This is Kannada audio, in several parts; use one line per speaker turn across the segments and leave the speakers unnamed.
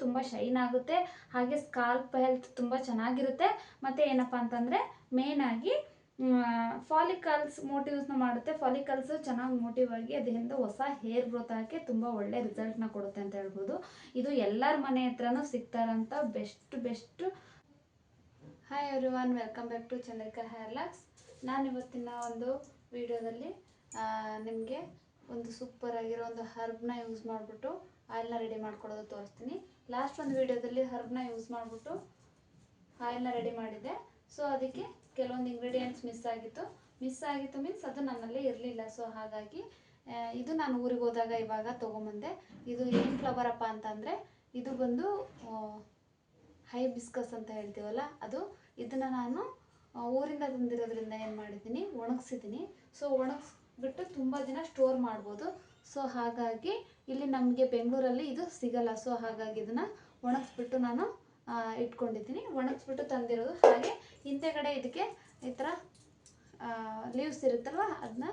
ತುಂಬ ಶೈನ್ ಆಗುತ್ತೆ, ಹಾಗೆ ಸ್ಕಾಲ್ಪ್ ಹೆಲ್ತ್ ತುಂಬ ಚೆನ್ನಾಗಿರುತ್ತೆ. ಮತ್ತು ಏನಪ್ಪ ಅಂತಂದರೆ ಮೇಯ್ನಾಗಿ ಫಾಲಿಕಲ್ಸ್ ಮೋಟಿವ್ಸ್ನ ಮಾಡುತ್ತೆ. ಫಾಲಿಕಲ್ಸ್ ಚೆನ್ನಾಗಿ ಮೋಟಿವ್ ಆಗಿ ಅದರಿಂದ ಹೊಸ ಹೇರ್ ಗ್ರೋತ್ ಆಗೋಕ್ಕೆ ತುಂಬ ಒಳ್ಳೆ ರಿಸಲ್ಟ್ನ ಕೊಡುತ್ತೆ ಅಂತ ಹೇಳ್ಬೋದು. ಇದು ಎಲ್ಲರ ಮನೆ ಹತ್ರನೂ ಸಿಗ್ತಾರಂಥ best. Hi everyone, welcome back to Chandrika hair locks. ನಾನು ಇವತ್ತಿನ ಒಂದು ವಿಡಿಯೋದಲ್ಲಿ ನಿಮಗೆ ಒಂದು ಸೂಪರ್ ಆಗಿರೋ ಒಂದು ಹರ್ಬ್ನ ಯೂಸ್ ಮಾಡಿಬಿಟ್ಟು ಆಯಿಲ್ನ ರೆಡಿ ಮಾಡ್ಕೊಳ್ಳೋದು ತೋರಿಸ್ತೀನಿ. ಲಾಸ್ಟ್ ಒಂದು ವಿಡಿಯೋದಲ್ಲಿ ಹರ್ಬ್ನ ಯೂಸ್ ಮಾಡಿಬಿಟ್ಟು ಆಯಿಲ್ನ ರೆಡಿ ಮಾಡಿದ್ದೆ. ಸೊ ಅದಕ್ಕೆ ಕೆಲವೊಂದು ಇಂಗ್ರೀಡಿಯೆಂಟ್ಸ್ ಮಿಸ್ ಆಗಿತ್ತು ಮೀನ್ಸ್ ಅದು ನನ್ನಲ್ಲಿ ಇರಲಿಲ್ಲ. ಸೊ ಹಾಗಾಗಿ ಇದು ನಾನು ಊರಿಗೆ ಹೋದಾಗ ಇವಾಗ ತೊಗೊಂಬಂದೆ. ಇದು ಏನು ಫ್ಲವರ್ ಅಪ್ಪ ಅಂತಂದರೆ ಇದು ಬಂದು ಹೈಬಿಸ್ಕಸ್ ಅಂತ ಹೇಳ್ತೀವಲ್ಲ ಅದು. ಇದನ್ನು ನಾನು ಊರಿಂದ ತಂದಿರೋದ್ರಿಂದ ಏನು ಮಾಡಿದ್ದೀನಿ, ಒಣಗಿಸಿದ್ದೀನಿ. ಸೊ ಒಣಗಿಸ್ಬಿಟ್ಟು ತುಂಬ ದಿನ ಸ್ಟೋರ್ ಮಾಡ್ಬೋದು. ಸೊ ಹಾಗಾಗಿ ಇಲ್ಲಿ ನಮಗೆ ಬೆಂಗಳೂರಲ್ಲಿ ಇದು ಸಿಗಲ್ಲ. ಸೊ ಹಾಗಾಗಿ ಇದನ್ನು ಒಣಗಿಸ್ಬಿಟ್ಟು ನಾನು ಇಟ್ಕೊಂಡಿದ್ದೀನಿ. ಒಣಗಿಸ್ಬಿಟ್ಟು ತಂದಿರೋದು. ಹಾಗೆ ಹಿಂದೆಗಡೆ ಇದಕ್ಕೆ ಈ ಥರ ಲೀವ್ಸ್ ಇರುತ್ತಲ್ವ, ಅದನ್ನ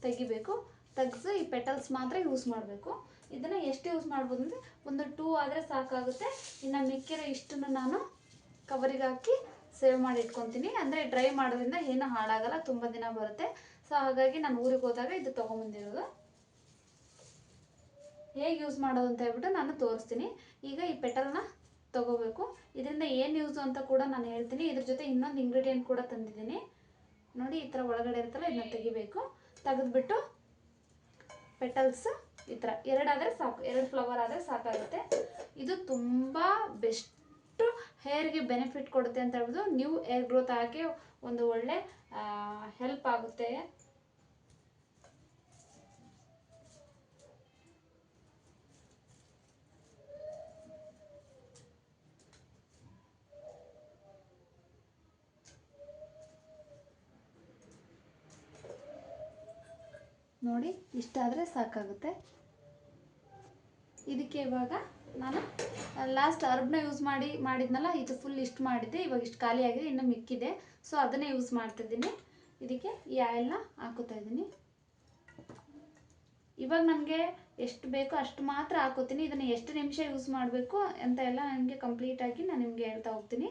ತೆಗಿಬೇಕು. ತೆಗೆದು ಈ ಪೆಟಲ್ಸ್ ಮಾತ್ರ ಯೂಸ್ ಮಾಡಬೇಕು. ಇದನ್ನು ಎಷ್ಟು ಯೂಸ್ ಮಾಡ್ಬೋದು ಅಂದರೆ ಒಂದು 2 ಆದರೆ ಸಾಕಾಗುತ್ತೆ. ಇನ್ನು ಮಿಕ್ಕಿರೋ ಇಷ್ಟನ್ನು ನಾನು ಕವರಿಗೆ ಹಾಕಿ ಸೇವ್ ಮಾಡಿ ಇಟ್ಕೊತೀನಿ. ಅಂದರೆ ಡ್ರೈ ಮಾಡೋದ್ರಿಂದ ಏನೂ ಹಾಳಾಗಲ್ಲ, ತುಂಬ ದಿನ ಬರುತ್ತೆ. ಸೊ ಹಾಗಾಗಿ ನಾನು ಊರಿಗೆ ಹೋದಾಗ ಇದು ತೊಗೊಂಬಂದಿರೋದು. ಹೇಗೆ ಯೂಸ್ ಮಾಡೋದು ಅಂತ ಹೇಳ್ಬಿಟ್ಟು ನಾನು ತೋರಿಸ್ತೀನಿ. ಈಗ ಈ ಪೆಟಲ್ನ ತೊಗೋಬೇಕು. ಇದರಿಂದ ಏನು ಯೂಸು ಅಂತ ಕೂಡ ನಾನು ಹೇಳ್ತೀನಿ. ಇದ್ರ ಜೊತೆ ಇನ್ನೊಂದು ಇಂಗ್ರೀಡಿಯೆಂಟ್ ಕೂಡ ತಂದಿದ್ದೀನಿ ನೋಡಿ. ಈ ಥರ ಒಳಗಡೆ ಇರುತ್ತಲ್ಲ, ಇದನ್ನ ತೆಗಿಬೇಕು. ತೆಗೆದ್ಬಿಟ್ಟು ಪೆಟಲ್ಸ್ ಈ ಥರ 2 ಆದರೆ ಸಾಕು, 2 ಫ್ಲವರ್ ಆದರೆ ಸಾಕಾಗುತ್ತೆ. ಇದು ತುಂಬ ಬೆಸ್ಟು ಹೇರ್ಗೆ ಬೆನಿಫಿಟ್ ಕೊಡುತ್ತೆ ಅಂತ ಹೇಳ್ಬೋದು. ನ್ಯೂ ಹೇರ್ ಗ್ರೋತ್ ಆಗಿ ಒಂದು ಒಳ್ಳೆ ಹೆಲ್ಪ್ ಆಗುತ್ತೆ. ನೋಡಿ, ಇಷ್ಟಾದರೆ ಸಾಕಾಗುತ್ತೆ. ಇದಕ್ಕೆ ಇವಾಗ ನಾನು ಲಾಸ್ಟ್ ಹರ್ಬ್ನ ಯೂಸ್ ಮಾಡಿದ್ನಲ್ಲ, ಇದು ಫುಲ್ ಇಷ್ಟು ಮಾಡಿದ್ದೆ. ಇವಾಗ ಇಷ್ಟು ಖಾಲಿ ಆಗಿದೆ, ಇನ್ನು ಮಿಕ್ಕಿದೆ. ಸೊ ಅದನ್ನೇ ಯೂಸ್ ಮಾಡ್ತಿದ್ದೀನಿ. ಇದಕ್ಕೆ ಈ ಆಯಿಲ್ನ ಹಾಕೋತಾ ಇದ್ದೀನಿ. ಇವಾಗ ನನಗೆ ಎಷ್ಟು ಬೇಕೋ ಅಷ್ಟು ಮಾತ್ರ ಹಾಕೋತೀನಿ. ಇದನ್ನು ಎಷ್ಟು ನಿಮಿಷ ಯೂಸ್ ಮಾಡಬೇಕು ಅಂತ ಎಲ್ಲ ನನಗೆ ಕಂಪ್ಲೀಟಾಗಿ ನಾನು ನಿಮಗೆ ಹೇಳ್ತಾ ಹೋಗ್ತೀನಿ.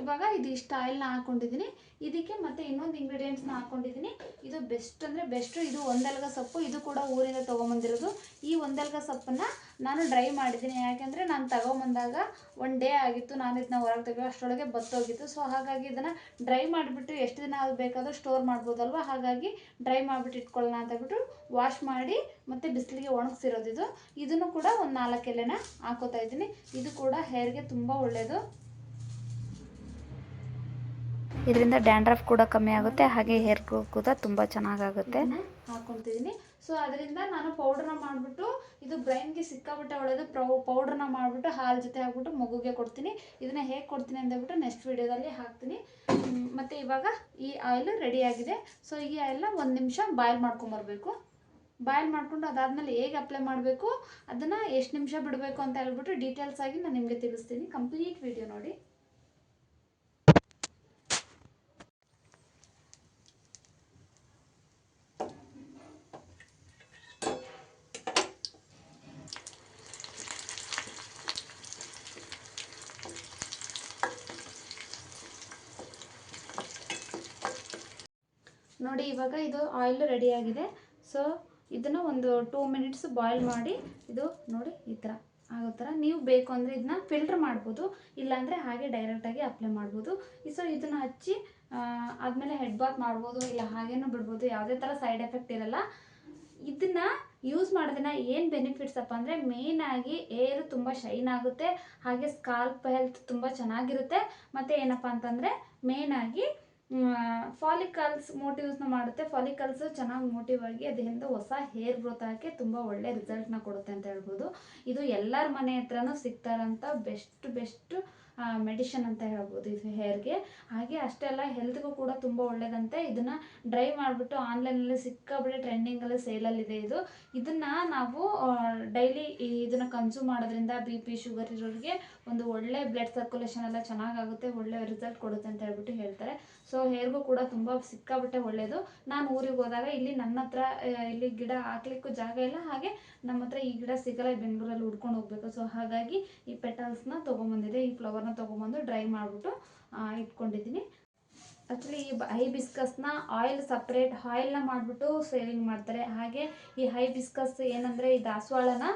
ಇವಾಗ ಇದು ಇಷ್ಟು ಆಯಿಲ್ನ ಹಾಕ್ಕೊಂಡಿದ್ದೀನಿ. ಇದಕ್ಕೆ ಮತ್ತೆ ಇನ್ನೊಂದು ಇಂಗ್ರೀಡಿಯೆಂಟ್ಸ್ನ ಹಾಕ್ಕೊಂಡಿದ್ದೀನಿ. ಇದು ಬೆಸ್ಟ್ ಅಂದರೆ ಬೆಸ್ಟು. ಇದು ಒಂದೆಲಗ ಸೊಪ್ಪು. ಇದು ಕೂಡ ಊರಿಂದ ತೊಗೊಂಬಂದಿರೋದು. ಈ ಒಂದೆಲಗ ಸೊಪ್ಪನ್ನು ನಾನು ಡ್ರೈ ಮಾಡಿದ್ದೀನಿ. ಯಾಕೆಂದರೆ ನಾನು ತಗೊಂಬಂದಾಗ 1 ಡೇ ಆಗಿತ್ತು. ನಾನು ಇದನ್ನ ಹೊರಗೆ ತೆಗೆಯೋ ಅಷ್ಟರೊಳಗೆ ಬತ್ತೋಗಿತ್ತು. ಸೊ ಹಾಗಾಗಿ ಇದನ್ನು ಡ್ರೈ ಮಾಡಿಬಿಟ್ಟು ಎಷ್ಟು ದಿನ ಬೇಕಾದರೂ ಸ್ಟೋರ್ ಮಾಡ್ಬೋದಲ್ವ. ಹಾಗಾಗಿ ಡ್ರೈ ಮಾಡಿಬಿಟ್ಟು ಇಟ್ಕೊಳ್ಳೋಣ ಅಂತ ಹೇಳ್ಬಿಟ್ಟು ವಾಶ್ ಮಾಡಿ ಮತ್ತು ಬಿಸಿಲಿಗೆ ಒಣಗಿಸಿರೋದು ಇದು. ಇದನ್ನು ಕೂಡ ಒಂದು 4 ಎಲೆನ ಹಾಕೋತಾ ಇದ್ದೀನಿ. ಇದು ಕೂಡ ಹೇರ್ಗೆ ತುಂಬ ಒಳ್ಳೆಯದು. ಇದರಿಂದ ಡ್ಯಾಂಡ್ರಫ್ ಕೂಡ ಕಮ್ಮಿ ಆಗುತ್ತೆ, ಹಾಗೆ ಹೇರ್ ಗ್ರೋತ್ ಕೂಡ ತುಂಬ ಚೆನ್ನಾಗಾಗುತ್ತೆ. ಹಾಕ್ಕೊತಿದ್ದೀನಿ. ಸೊ ಅದರಿಂದ ನಾನು ಪೌಡ್ರನ್ನ ಮಾಡಿಬಿಟ್ಟು, ಇದು ಬ್ರೈನ್ಗೆ ಸಿಕ್ಕಾಬಿಟ್ಟೆ ಒಳ್ಳೆಯದು. ಪೌಡ್ರನ್ನ ಮಾಡಿಬಿಟ್ಟು ಹಾಲು ಜೊತೆ ಹಾಕ್ಬಿಟ್ಟು ಮಗುಗೆ ಕೊಡ್ತೀನಿ. ಇದನ್ನು ಹೇಗೆ ಕೊಡ್ತೀನಿ ಅಂತ ಹೇಳ್ಬಿಟ್ಟು ನೆಕ್ಸ್ಟ್ ವೀಡಿಯೋದಲ್ಲಿ ಹಾಕ್ತೀನಿ. ಮತ್ತು ಇವಾಗ ಈ ಆಯಿಲ್ ರೆಡಿಯಾಗಿದೆ. ಸೊ ಈ ಆಯಿಲ್ನ 1 ನಿಮಿಷ ಬಾಯ್ಲ್ ಮಾಡ್ಕೊಂಬರ್ಬೇಕು. ಬಾಯ್ಲ್ ಮಾಡಿಕೊಂಡು ಅದಾದಮೇಲೆ ಹೇಗೆ ಅಪ್ಲೈ ಮಾಡಬೇಕು, ಅದನ್ನು ಎಷ್ಟು ನಿಮಿಷ ಬಿಡಬೇಕು ಅಂತ ಹೇಳ್ಬಿಟ್ಟು ಡೀಟೇಲ್ಸ್ ಆಗಿ ನಾನು ನಿಮಗೆ ತಿಳಿಸ್ತೀನಿ. ಕಂಪ್ಲೀಟ್ ವಿಡಿಯೋ ನೋಡಿ. ನೋಡಿ, ಇವಾಗ ಇದು ಆಯಿಲ್ ರೆಡಿಯಾಗಿದೆ. ಸೊ ಇದನ್ನು ಒಂದು 2 ಮಿನಿಟ್ಸ್ ಬಾಯ್ಲ್ ಮಾಡಿ, ಇದು ನೋಡಿ ಈ ಥರ ಆಗೋ ಥರ. ನೀವು ಬೇಕು ಅಂದರೆ ಇದನ್ನ ಫಿಲ್ಟ್ರ್ ಮಾಡ್ಬೋದು, ಇಲ್ಲಾಂದರೆ ಹಾಗೆ ಡೈರೆಕ್ಟಾಗಿ ಅಪ್ಲೈ ಮಾಡ್ಬೋದು. ಸೊ ಇದನ್ನು ಹಚ್ಚಿ ಆದಮೇಲೆ ಹೆಡ್ ಬಾತ್ ಮಾಡ್ಬೋದು, ಇಲ್ಲ ಹಾಗೇನೂ ಬಿಡ್ಬೋದು. ಯಾವುದೇ ಥರ ಸೈಡ್ ಎಫೆಕ್ಟ್ ಇರಲ್ಲ. ಇದನ್ನು ಯೂಸ್ ಮಾಡೋದನ್ನ ಏನು ಬೆನಿಫಿಟ್ಸ್ ಅಪ್ಪ ಅಂದರೆ ಮೇಯ್ನಾಗಿ ಏರು ತುಂಬ ಶೈನ್ ಆಗುತ್ತೆ, ಹಾಗೆ ಸ್ಕಾಲ್ಪ್ ಹೆಲ್ತ್ ತುಂಬ ಚೆನ್ನಾಗಿರುತ್ತೆ. ಮತ್ತು ಏನಪ್ಪ ಅಂತಂದರೆ ಮೇಯ್ನಾಗಿ ಫಾಲಿಕಲ್ಸ್ ಮೋಟಿವ್ಸ್ನ ಮಾಡುತ್ತೆ. ಫಾಲಿಕಲ್ಸ್ ಚೆನ್ನಾಗಿ ಮೋಟಿವ್ ಆಗಿ ಅದರಿಂದ ಹೊಸ ಹೇರ್ ಗ್ರೋತ್ ಆಗೋಕ್ಕೆ ತುಂಬ ಒಳ್ಳೆ ರಿಸಲ್ಟ್ನ ಕೊಡುತ್ತೆ ಅಂತ ಹೇಳ್ಬೋದು. ಇದು ಎಲ್ಲರ ಮನೆ ಹತ್ರನೂ ಸಿಗ್ತಾರಂಥ ಬೆಸ್ಟ್ ಮೆಡಿಷನ್ ಅಂತ ಹೇಳ್ಬೋದು ಇದು ಹೇರ್ಗೆ. ಹಾಗೆ ಅಷ್ಟೇ ಅಲ್ಲ, ಹೆಲ್ತ್ಗೂ ಕೂಡ ತುಂಬ ಒಳ್ಳೇದಂತೆ. ಇದನ್ನು ಡ್ರೈ ಮಾಡಿಬಿಟ್ಟು ಆನ್ಲೈನಲ್ಲಿ ಸಿಕ್ಕಾಬಿಟ್ಟೆ ಟ್ರೆಂಡಿಂಗಲ್ಲಿ ಸೇಲಲ್ಲಿದೆ ಇದು. ಇದನ್ನು ನಾವು ಡೈಲಿ ಇದನ್ನು ಕನ್ಸ್ಯೂಮ್ ಮಾಡೋದ್ರಿಂದ BP ಶುಗರ್ ಇರೋರಿಗೆ ಒಂದು ಒಳ್ಳೆ ಬ್ಲಡ್ ಸರ್ಕ್ಯುಲೇಷನ್ ಎಲ್ಲ ಚೆನ್ನಾಗಾಗುತ್ತೆ, ಒಳ್ಳೆ ರಿಸಲ್ಟ್ ಕೊಡುತ್ತೆ ಅಂತ ಹೇಳ್ಬಿಟ್ಟು ಹೇಳ್ತಾರೆ. ಸೊ ಹೇರ್ಗೂ ಕೂಡ ತುಂಬ ಸಿಕ್ಕಾಬಿಟ್ಟೆ ಒಳ್ಳೆಯದು. ನಾನು ಊರಿಗೆ ಹೋದಾಗ ಇಲ್ಲಿ ನನ್ನ ಹತ್ರ ಇಲ್ಲಿ ಗಿಡ ಹಾಕ್ಲಿಕ್ಕೂ ಜಾಗ ಇಲ್ಲ, ಹಾಗೆ ನಮ್ಮ ಹತ್ರ ಈ ಗಿಡ ಸಿಗಲ್ಲ, ಬೆಂಗಳೂರಲ್ಲಿ ಹುಡ್ಕೊಂಡು ಹೋಗ್ಬೇಕು. ಸೊ ಹಾಗಾಗಿ ಈ ಪೆಟಲ್ಸ್ನ ತೊಗೊಂಬಂದಿದೆ, ಈ ಫ್ಲವರ್ನ ತೊಗೊಂಬಂದು ಡ್ರೈ ಮಾಡಿಬಿಟ್ಟು ಇಟ್ಕೊಂಡಿದ್ದೀನಿ. ಆ್ಯಕ್ಚುಲಿ ಈ ಹೈಬಿಸ್ಕಸ್ನ ಆಯಿಲ್ ಸಪ್ರೇಟ್ ಆಯಿಲ್ನ ಮಾಡಿಬಿಟ್ಟು ಸೇಲಿಂಗ್ ಮಾಡ್ತಾರೆ. ಹಾಗೆ ಈ ಹೈಬಿಸ್ಕಸ್ ಏನಂದರೆ ಈ ದಾಸವಾಳನ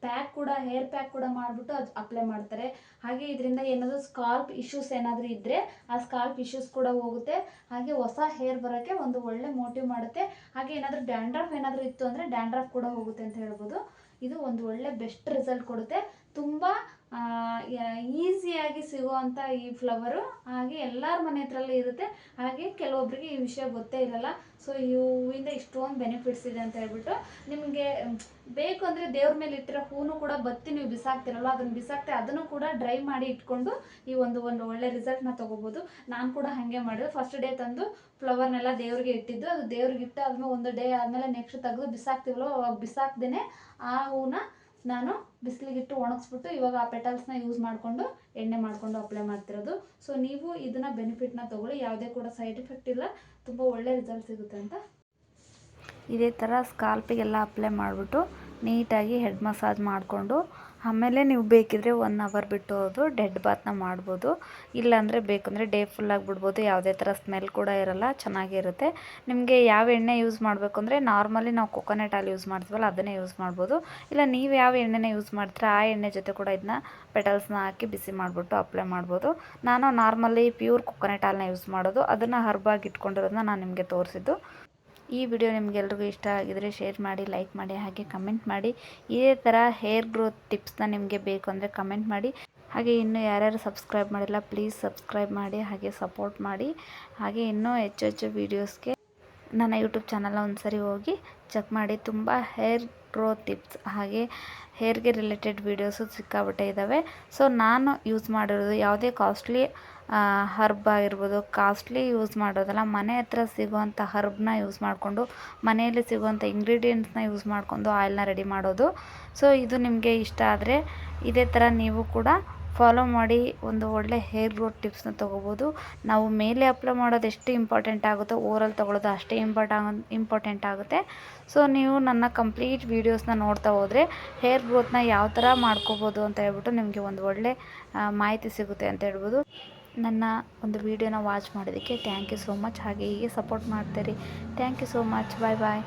ಪ್ಯಾಕ್ ಕೂಡ, ಹೇರ್ ಪ್ಯಾಕ್ ಕೂಡ ಮಾಡಿಬಿಟ್ಟು ಅದು ಅಪ್ಲೈ ಮಾಡ್ತಾರೆ. ಹಾಗೆ ಇದರಿಂದ ಏನಾದರೂ ಸ್ಕಾಲ್ಪ್ ಇಶ್ಯೂಸ್ ಏನಾದರೂ ಇದ್ದರೆ ಆ ಸ್ಕಾಲ್ಪ್ ಇಶ್ಯೂಸ್ ಕೂಡ ಹೋಗುತ್ತೆ. ಹಾಗೆ ಹೊಸ ಹೇರ್ ಬರೋಕ್ಕೆ ಒಂದು ಒಳ್ಳೆ ಮೋಟಿವ್ ಮಾಡುತ್ತೆ. ಹಾಗೆ ಏನಾದರೂ ಡ್ಯಾಂಡ್ರಫ್ ಏನಾದರೂ ಇತ್ತು ಅಂದರೆ ಡ್ಯಾಂಡ್ರಫ್ ಕೂಡ ಹೋಗುತ್ತೆ ಅಂತ ಹೇಳ್ಬೋದು. ಇದು ಒಂದು ಒಳ್ಳೆ ಬೆಸ್ಟ್ ರಿಸಲ್ಟ್ ಕೊಡುತ್ತೆ. ತುಂಬ ಈಸಿಯಾಗಿ ಸಿಗುವಂಥ ಈ ಫ್ಲವರು, ಹಾಗೆ ಎಲ್ಲರ ಮನೆ ಹತ್ರಲ್ಲೇ ಇರುತ್ತೆ. ಹಾಗೆ ಕೆಲವೊಬ್ಬರಿಗೆ ಈ ವಿಷಯ ಗೊತ್ತೇ ಇರಲ್ಲ. ಸೊ ಈ ಹೂವಿಂದ ಇಷ್ಟೊಂದು ಬೆನಿಫಿಟ್ಸ್ ಇದೆ ಅಂತ ಹೇಳ್ಬಿಟ್ಟು, ನಿಮಗೆ ಬೇಕು ಅಂದರೆ ದೇವ್ರ ಮೇಲೆ ಇಟ್ಟಿರೋ ಹೂನು ಕೂಡ ಬತ್ತಿ ನೀವು ಬಿಸಾಕ್ತಿರಲ್ಲ, ಅದನ್ನು ಬಿಸಾಕ್ತೆ ಅದನ್ನು ಕೂಡ ಡ್ರೈ ಮಾಡಿ ಇಟ್ಕೊಂಡು ಈ ಒಂದು ಒಳ್ಳೆ ರಿಸಲ್ಟ್ನ ತೊಗೋಬೋದು. ನಾನು ಕೂಡ ಹಾಗೆ ಮಾಡಿದೆ. ಫಸ್ಟ್ ಡೇ ತಂದು ಫ್ಲವರ್ನೆಲ್ಲ ದೇವ್ರಿಗೆ ಇಟ್ಟಿದ್ದು, ಅದು ದೇವ್ರಿಗೆ ಇಟ್ಟು ಆದ್ಮೇಲೆ ಒಂದು ಡೇ ಆದಮೇಲೆ ನೆಕ್ಸ್ಟ್ ತೆಗೆದು ಬಿಸಾಕ್ತಿವಲ್ಲೋ, ಅವಾಗ ಬಿಸಾಕ್ದೇ ಆ ಹೂನ ನಾನು ಬಿಸಿಲಿಗಿಟ್ಟು ಒಣಗಿಸ್ಬಿಟ್ಟು ಇವಾಗ ಆ ಪೆಟಲ್ಸ್ನ ಯೂಸ್ ಮಾಡಿಕೊಂಡು ಎಣ್ಣೆ ಮಾಡಿಕೊಂಡು ಅಪ್ಲೈ ಮಾಡ್ತಿರೋದು. ಸೊ ನೀವು ಇದನ್ನು ಬೆನಿಫಿಟ್ನ ತೊಗೊಳ್ಳಿ, ಯಾವುದೇ ಕೂಡ ಸೈಡ್ ಎಫೆಕ್ಟ್ ಇಲ್ಲ, ತುಂಬ ಒಳ್ಳೆ ರಿಸಲ್ಟ್ ಸಿಗುತ್ತೆ ಅಂತ.
ಇದೇ ಥರ ಸ್ಕಾಲ್ಪಿಗೆಲ್ಲ ಅಪ್ಲೈ ಮಾಡಿಬಿಟ್ಟು ನೀಟಾಗಿ ಹೆಡ್ ಮಸಾಜ್ ಮಾಡಿಕೊಂಡು ಆಮೇಲೆ ನೀವು ಬೇಕಿದ್ರೆ 1 ಅವರ್ ಬಿಟ್ಟು ಹೋದು ಡೆಡ್ ಬಾತ್ನ ಮಾಡ್ಬೋದು. ಇಲ್ಲಾಂದರೆ ಬೇಕಂದರೆ ಡೇ ಫುಲ್ಲಾಗಿ ಬಿಡ್ಬೋದು. ಯಾವುದೇ ಥರ ಸ್ಮೆಲ್ ಕೂಡ ಇರೋಲ್ಲ, ಚೆನ್ನಾಗಿರುತ್ತೆ. ನಿಮಗೆ ಯಾವ ಎಣ್ಣೆ ಯೂಸ್ ಮಾಡಬೇಕು ಅಂದರೆ ನಾರ್ಮಲಿ ನಾವು ಕೊಕೊನಟ್ ಆಯಿಲ್ ಯೂಸ್ ಮಾಡ್ತೀವಲ್ಲ ಅದನ್ನೇ ಯೂಸ್ ಮಾಡ್ಬೋದು. ಇಲ್ಲ ನೀವು ಯಾವ ಎಣ್ಣೆನ ಯೂಸ್ ಮಾಡ್ತೀರಾ ಆ ಎಣ್ಣೆ ಜೊತೆ ಕೂಡ ಇದನ್ನ ಪೆಟಲ್ಸ್ನ ಹಾಕಿ ಬಿಸಿ ಮಾಡಿಬಿಟ್ಟು ಅಪ್ಲೈ ಮಾಡ್ಬೋದು. ನಾನು ನಾರ್ಮಲಿ ಪ್ಯೂರ್ ಕೊಕೊನಟ್ ಆಯಿಲ್ನ ಯೂಸ್ ಮಾಡೋದು, ಅದನ್ನು ಹರ್ಬಾಗಿ ಇಟ್ಕೊಂಡಿರೋದನ್ನ ನಾನು ನಿಮಗೆ ತೋರಿಸಿದ್ದು. ಈ ವಿಡಿಯೋ ನಿಮಗೆಲ್ರಿಗೂ ಇಷ್ಟ ಆಗಿದರೆ ಶೇರ್ ಮಾಡಿ, ಲೈಕ್ ಮಾಡಿ, ಹಾಗೆ ಕಮೆಂಟ್ ಮಾಡಿ. ಇದೇ ಥರ ಹೇರ್ ಗ್ರೋತ್ ಟಿಪ್ಸ್ನ ನಿಮಗೆ ಬೇಕು ಅಂದರೆ ಕಮೆಂಟ್ ಮಾಡಿ. ಹಾಗೆ ಇನ್ನೂ ಯಾರ್ಯಾರು ಸಬ್ಸ್ಕ್ರೈಬ್ ಮಾಡಿಲ್ಲ ಪ್ಲೀಸ್ ಸಬ್ಸ್ಕ್ರೈಬ್ ಮಾಡಿ, ಹಾಗೆ ಸಪೋರ್ಟ್ ಮಾಡಿ. ಹಾಗೆ ಇನ್ನೂ ಹೆಚ್ಚು ವೀಡಿಯೋಸ್ಗೆ ನನ್ನ ಯೂಟ್ಯೂಬ್ ಚಾನಲ್ನ ಒಂದ್ಸರಿ ಹೋಗಿ ಚೆಕ್ ಮಾಡಿ. ತುಂಬ ಹೇರ್ ಗ್ರೋತ್ ಟಿಪ್ಸ್ ಹಾಗೆ ಹೇರ್ಗೆ ರಿಲೇಟೆಡ್ ವೀಡಿಯೋಸು ಸಿಕ್ಕಾಬಿಟ್ಟೆ ಇದ್ದಾವೆ. ಸೊ ನಾನು ಯೂಸ್ ಮಾಡಿರೋದು ಯಾವುದೇ ಕಾಸ್ಟ್ಲಿ ಹರ್ಬ್ ಆಗಿರ್ಬೋದು, ಕಾಸ್ಟ್ಲಿ ಯೂಸ್ ಮಾಡೋದಲ್ಲ, ಮನೆ ಹತ್ರ ಸಿಗುವಂಥ ಹರ್ಬ್ನ ಯೂಸ್ ಮಾಡಿಕೊಂಡು ಮನೆಯಲ್ಲಿ ಸಿಗುವಂಥ ಇಂಗ್ರೀಡಿಯೆಂಟ್ಸ್ನ ಯೂಸ್ ಮಾಡಿಕೊಂಡು ಆಯಿಲ್ನ ರೆಡಿ ಮಾಡೋದು. ಸೊ ಇದು ನಿಮಗೆ ಇಷ್ಟ ಆದರೆ ಇದೇ ಥರ ನೀವು ಕೂಡ ಫಾಲೋ ಮಾಡಿ ಒಂದು ಒಳ್ಳೆ ಹೇರ್ ಗ್ರೋತ್ ಟಿಪ್ಸ್ನ ತೊಗೋಬೋದು. ನಾವು ಮೇಲೆ ಅಪ್ಲೈ ಮಾಡೋದು ಎಷ್ಟು ಇಂಪಾರ್ಟೆಂಟ್ ಆಗುತ್ತೋ ಓವರಲ್ಲಿ ತೊಗೊಳ್ಳೋದು ಅಷ್ಟೇ ಇಂಪಾರ್ಟೆಂಟ್ ಆಗುತ್ತೆ. ಸೊ ನೀವು ನನ್ನ ಕಂಪ್ಲೀಟ್ ವೀಡಿಯೋಸ್ನ ನೋಡ್ತಾ ಹೋದರೆ ಹೇರ್ ಗ್ರೋತ್ನ ಯಾವ ಥರ ಮಾಡ್ಕೋಬೋದು ಅಂತ ಹೇಳ್ಬಿಟ್ಟು ನಿಮಗೆ ಒಂದು ಒಳ್ಳೆ ಮಾಹಿತಿ ಸಿಗುತ್ತೆ ಅಂತ ಹೇಳ್ಬೋದು. ನನ್ನ ಒಂದು ವೀಡಿಯೋನ ವಾಚ್ ಮಾಡೋದಕ್ಕೆ ಥ್ಯಾಂಕ್ ಯು ಸೋ ಮಚ್. ಹಾಗೆ ಹೀಗೆ ಸಪೋರ್ಟ್ ಮಾಡ್ತೀರಿ. Thank you so much. Bye bye.